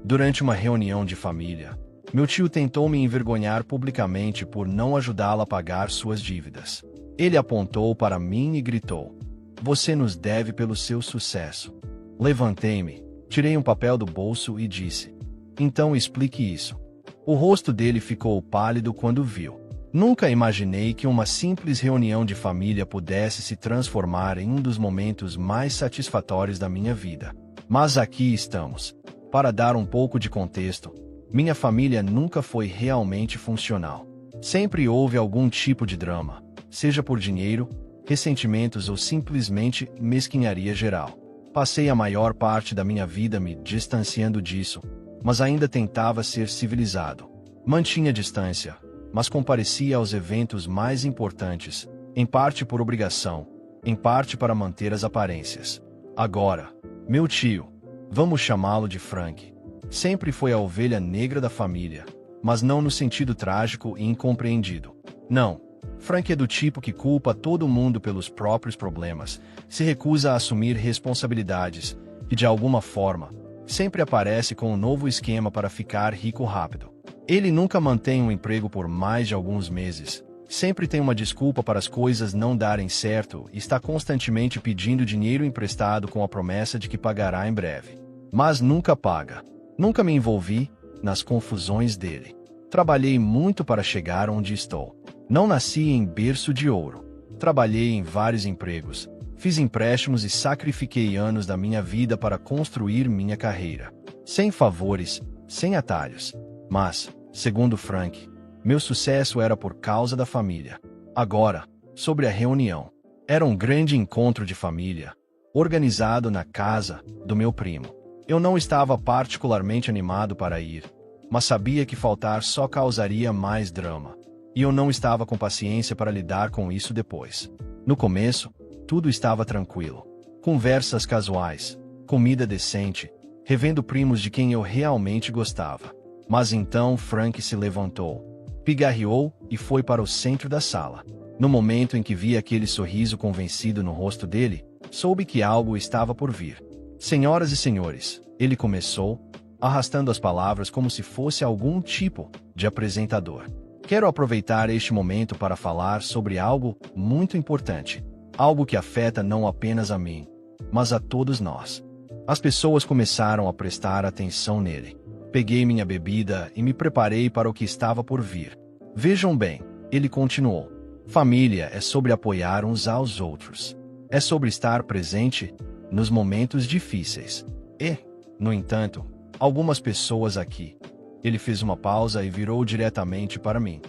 Durante uma reunião de família, meu tio tentou me envergonhar publicamente por não ajudá-la a pagar suas dívidas. Ele apontou para mim e gritou: "Você nos deve pelo seu sucesso." Levantei-me, tirei um papel do bolso e disse: "Então explique isso." O rosto dele ficou pálido quando viu. Nunca imaginei que uma simples reunião de família pudesse se transformar em um dos momentos mais satisfatórios da minha vida. Mas aqui estamos. Para dar um pouco de contexto, minha família nunca foi realmente funcional. Sempre houve algum tipo de drama, seja por dinheiro, ressentimentos ou simplesmente mesquinharia geral. Passei a maior parte da minha vida me distanciando disso, mas ainda tentava ser civilizado. Mantinha distância, mas comparecia aos eventos mais importantes, em parte por obrigação, em parte para manter as aparências. Agora, meu tio, vamos chamá-lo de Frank, sempre foi a ovelha negra da família, mas não no sentido trágico e incompreendido. Não, Frank é do tipo que culpa todo mundo pelos próprios problemas, se recusa a assumir responsabilidades e, de alguma forma, sempre aparece com um novo esquema para ficar rico rápido. Ele nunca mantém um emprego por mais de alguns meses, sempre tem uma desculpa para as coisas não darem certo e está constantemente pedindo dinheiro emprestado com a promessa de que pagará em breve. Mas nunca paga. Nunca me envolvi nas confusões dele. Trabalhei muito para chegar onde estou. Não nasci em berço de ouro. Trabalhei em vários empregos, fiz empréstimos e sacrifiquei anos da minha vida para construir minha carreira. Sem favores, sem atalhos. Mas, segundo Frank, meu sucesso era por causa da família. Agora, sobre a reunião. Era um grande encontro de família, organizado na casa do meu primo. Eu não estava particularmente animado para ir, mas sabia que faltar só causaria mais drama. E eu não estava com paciência para lidar com isso depois. No começo, tudo estava tranquilo. Conversas casuais, comida decente, revendo primos de quem eu realmente gostava. Mas então Frank se levantou, pigarreou e foi para o centro da sala. No momento em que vi aquele sorriso convencido no rosto dele, soube que algo estava por vir. "Senhoras e senhores", ele começou, arrastando as palavras como se fosse algum tipo de apresentador. "Quero aproveitar este momento para falar sobre algo muito importante. Algo que afeta não apenas a mim, mas a todos nós." As pessoas começaram a prestar atenção nele. Peguei minha bebida e me preparei para o que estava por vir. "Vejam bem", ele continuou. "Família é sobre apoiar uns aos outros. É sobre estar presente nos momentos difíceis. E, no entanto, algumas pessoas aqui..." Ele fez uma pausa e virou diretamente para mim.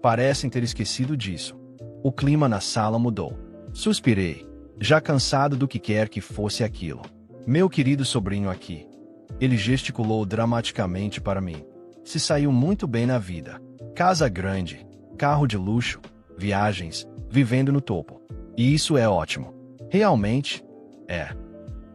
"Parecem ter esquecido disso." O clima na sala mudou. Suspirei, já cansado do que quer que fosse aquilo. "Meu querido sobrinho aqui." Ele gesticulou dramaticamente para mim. "Se saiu muito bem na vida. Casa grande, carro de luxo, viagens, vivendo no topo. E isso é ótimo. Realmente, é."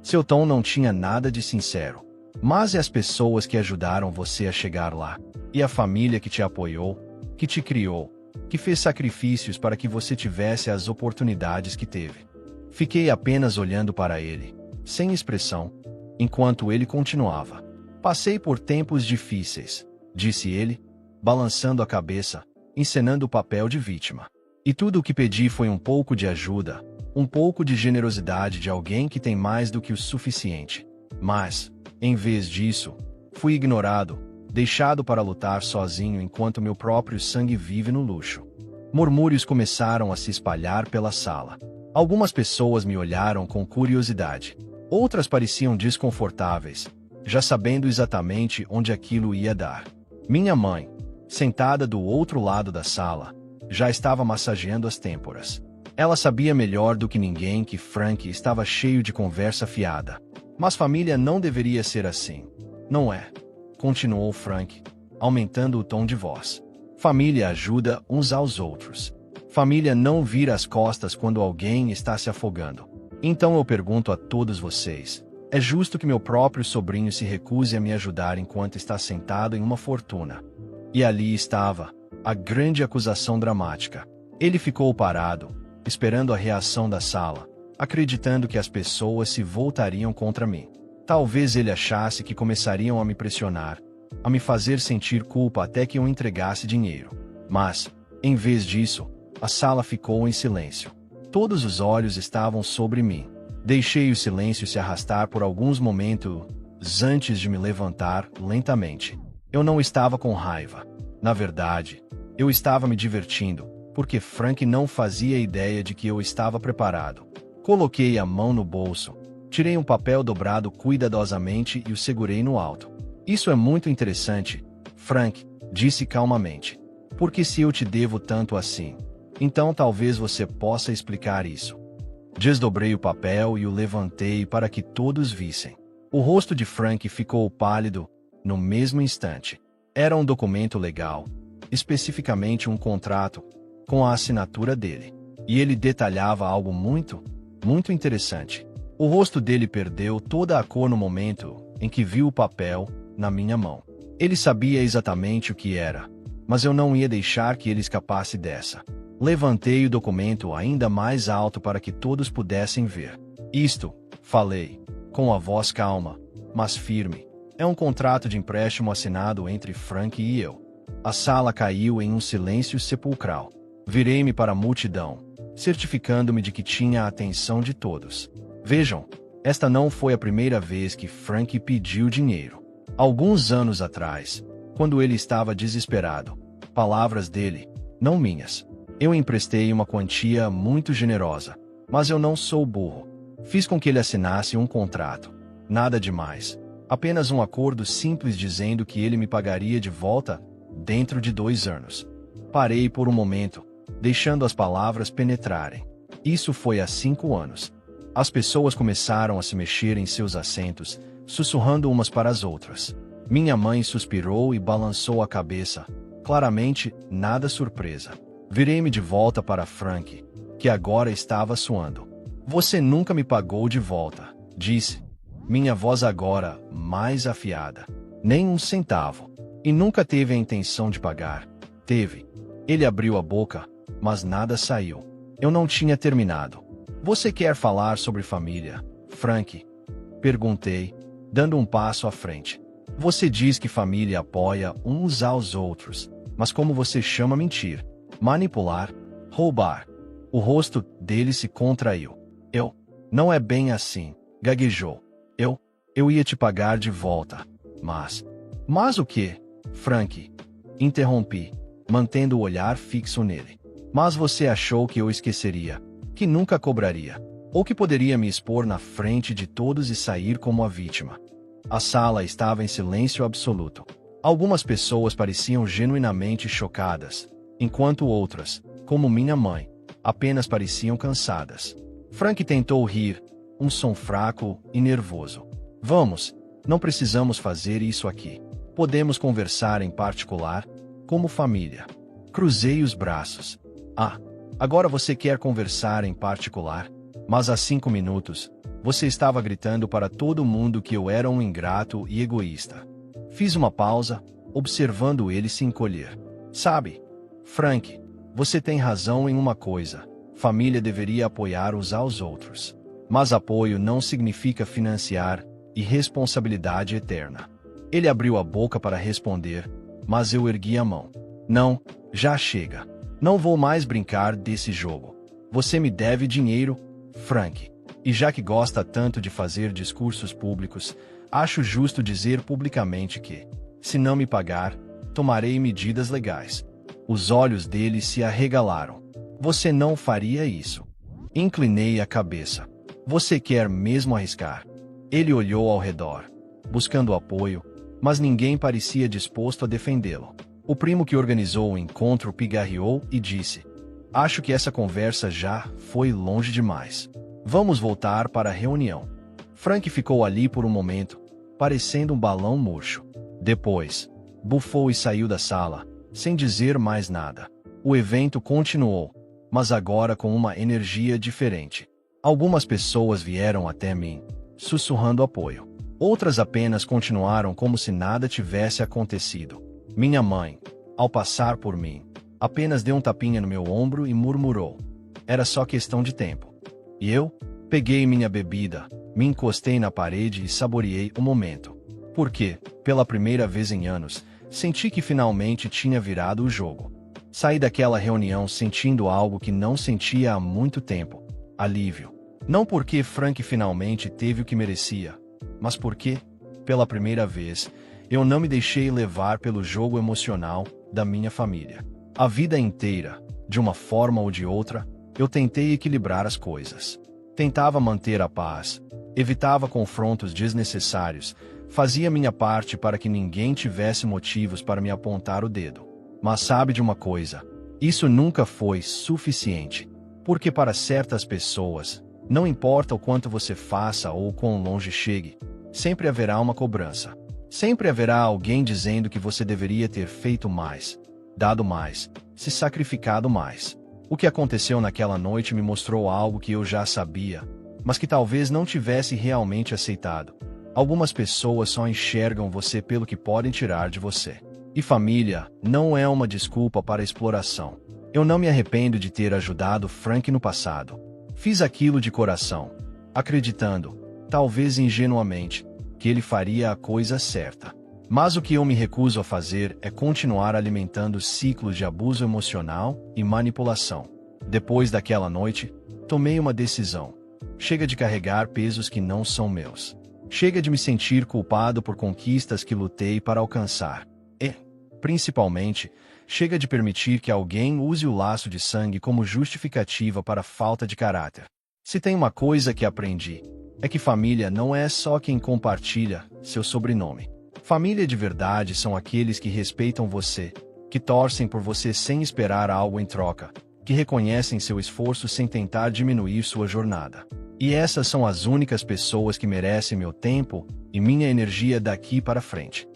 Seu tom não tinha nada de sincero. "Mas e as pessoas que ajudaram você a chegar lá? E a família que te apoiou, que te criou, que fez sacrifícios para que você tivesse as oportunidades que teve?" Fiquei apenas olhando para ele, sem expressão, enquanto ele continuava. "Passei por tempos difíceis", disse ele, balançando a cabeça, encenando o papel de vítima. "E tudo o que pedi foi um pouco de ajuda, um pouco de generosidade de alguém que tem mais do que o suficiente. Mas, em vez disso, fui ignorado, deixado para lutar sozinho enquanto meu próprio sangue vive no luxo." Murmúrios começaram a se espalhar pela sala. Algumas pessoas me olharam com curiosidade. Outras pareciam desconfortáveis, já sabendo exatamente onde aquilo ia dar. Minha mãe, sentada do outro lado da sala, já estava massageando as têmporas. Ela sabia melhor do que ninguém que Frank estava cheio de conversa fiada. "Mas família não deveria ser assim, não é?" continuou Frank, aumentando o tom de voz. "Família ajuda uns aos outros. Família não vira as costas quando alguém está se afogando. Então eu pergunto a todos vocês, é justo que meu próprio sobrinho se recuse a me ajudar enquanto está sentado em uma fortuna?" E ali estava, a grande acusação dramática. Ele ficou parado, esperando a reação da sala, acreditando que as pessoas se voltariam contra mim. Talvez ele achasse que começariam a me pressionar, a me fazer sentir culpa até que eu entregasse dinheiro. Mas, em vez disso, a sala ficou em silêncio. Todos os olhos estavam sobre mim. Deixei o silêncio se arrastar por alguns momentos antes de me levantar lentamente. Eu não estava com raiva. Na verdade, eu estava me divertindo, porque Frank não fazia ideia de que eu estava preparado. Coloquei a mão no bolso, tirei um papel dobrado cuidadosamente e o segurei no alto. Isso é muito interessante, Frank, disse calmamente. Porque se eu te devo tanto assim, então talvez você possa explicar isso. Desdobrei o papel e o levantei para que todos vissem. O rosto de Frank ficou pálido no mesmo instante. Era um documento legal, especificamente um contrato, com a assinatura dele. E ele detalhava algo muito interessante. O rosto dele perdeu toda a cor no momento em que viu o papel na minha mão. Ele sabia exatamente o que era, mas eu não ia deixar que ele escapasse dessa. Levantei o documento ainda mais alto para que todos pudessem ver. Isto, falei, com a voz calma, mas firme, é um contrato de empréstimo assinado entre Frank e eu. A sala caiu em um silêncio sepulcral. Virei-me para a multidão, certificando-me de que tinha a atenção de todos. Vejam, esta não foi a primeira vez que Frank pediu dinheiro. Alguns anos atrás, quando ele estava desesperado, palavras dele, não minhas, eu emprestei uma quantia muito generosa, mas eu não sou burro. Fiz com que ele assinasse um contrato. Nada demais. Apenas um acordo simples dizendo que ele me pagaria de volta dentro de 2 anos. Parei por um momento, deixando as palavras penetrarem. Isso foi há 5 anos. As pessoas começaram a se mexer em seus assentos, sussurrando umas para as outras. Minha mãe suspirou e balançou a cabeça. Claramente, nada surpresa. Virei-me de volta para Frank, que agora estava suando. Você nunca me pagou de volta, disse. Minha voz agora, mais afiada. Nem um centavo. E nunca teve a intenção de pagar. Teve. Ele abriu a boca, mas nada saiu. Eu não tinha terminado. Você quer falar sobre família, Frank? Perguntei, dando um passo à frente. Você diz que família apoia uns aos outros, mas como você chama mentir, manipular, roubar? O rosto dele se contraiu. Não é bem assim, gaguejou. Eu ia te pagar de volta, mas o quê, Frank? Interrompi, mantendo o olhar fixo nele. Mas você achou que eu esqueceria, que nunca cobraria, ou que poderia me expor na frente de todos e sair como a vítima. A sala estava em silêncio absoluto. Algumas pessoas pareciam genuinamente chocadas, enquanto outras, como minha mãe, apenas pareciam cansadas. Frank tentou rir, um som fraco e nervoso. Vamos, não precisamos fazer isso aqui. Podemos conversar em particular, como família. Cruzei os braços. Agora você quer conversar em particular? Mas há 5 minutos, você estava gritando para todo mundo que eu era um ingrato e egoísta. Fiz uma pausa, observando ele se encolher. Sabe, Frank, você tem razão em uma coisa. Família deveria apoiar uns aos outros. Mas apoio não significa financiar e responsabilidade eterna. Ele abriu a boca para responder, mas eu ergui a mão. Não, já chega. Não vou mais brincar desse jogo. Você me deve dinheiro, Frank. E já que gosta tanto de fazer discursos públicos, acho justo dizer publicamente que, se não me pagar, tomarei medidas legais. Os olhos dele se arregalaram. Você não faria isso. Inclinei a cabeça. Você quer mesmo arriscar? Ele olhou ao redor, buscando apoio, mas ninguém parecia disposto a defendê-lo. O primo que organizou o encontro pigarreou e disse: Acho que essa conversa já foi longe demais. Vamos voltar para a reunião. Frank ficou ali por um momento, parecendo um balão murcho. Depois, bufou e saiu da sala, sem dizer mais nada. O evento continuou, mas agora com uma energia diferente. Algumas pessoas vieram até mim, sussurrando apoio. Outras apenas continuaram como se nada tivesse acontecido. Minha mãe, ao passar por mim, apenas deu um tapinha no meu ombro e murmurou: Era só questão de tempo. E eu peguei minha bebida, Me encostei na parede e saboreei o momento. Porque, pela primeira vez em anos, senti que finalmente tinha virado o jogo. Saí daquela reunião sentindo algo que não sentia há muito tempo: alívio. Não porque Frank finalmente teve o que merecia, mas porque, pela primeira vez, eu não me deixei levar pelo jogo emocional da minha família. A vida inteira, de uma forma ou de outra, eu tentei equilibrar as coisas. Tentava manter a paz, evitava confrontos desnecessários, fazia minha parte para que ninguém tivesse motivos para me apontar o dedo. Mas sabe de uma coisa? Isso nunca foi suficiente. Porque para certas pessoas, não importa o quanto você faça ou o quão longe chegue, sempre haverá uma cobrança. Sempre haverá alguém dizendo que você deveria ter feito mais, dado mais, se sacrificado mais. O que aconteceu naquela noite me mostrou algo que eu já sabia, mas que talvez não tivesse realmente aceitado. Algumas pessoas só enxergam você pelo que podem tirar de você. E família não é uma desculpa para exploração. Eu não me arrependo de ter ajudado Frank no passado. Fiz aquilo de coração, acreditando, talvez ingenuamente, que ele faria a coisa certa. Mas o que eu me recuso a fazer é continuar alimentando ciclos de abuso emocional e manipulação. Depois daquela noite, tomei uma decisão. Chega de carregar pesos que não são meus. Chega de me sentir culpado por conquistas que lutei para alcançar. E, principalmente, chega de permitir que alguém use o laço de sangue como justificativa para a falta de caráter. Se tem uma coisa que aprendi, é que família não é só quem compartilha seu sobrenome. Família de verdade são aqueles que respeitam você, que torcem por você sem esperar algo em troca, que reconhecem seu esforço sem tentar diminuir sua jornada. E essas são as únicas pessoas que merecem meu tempo e minha energia daqui para frente.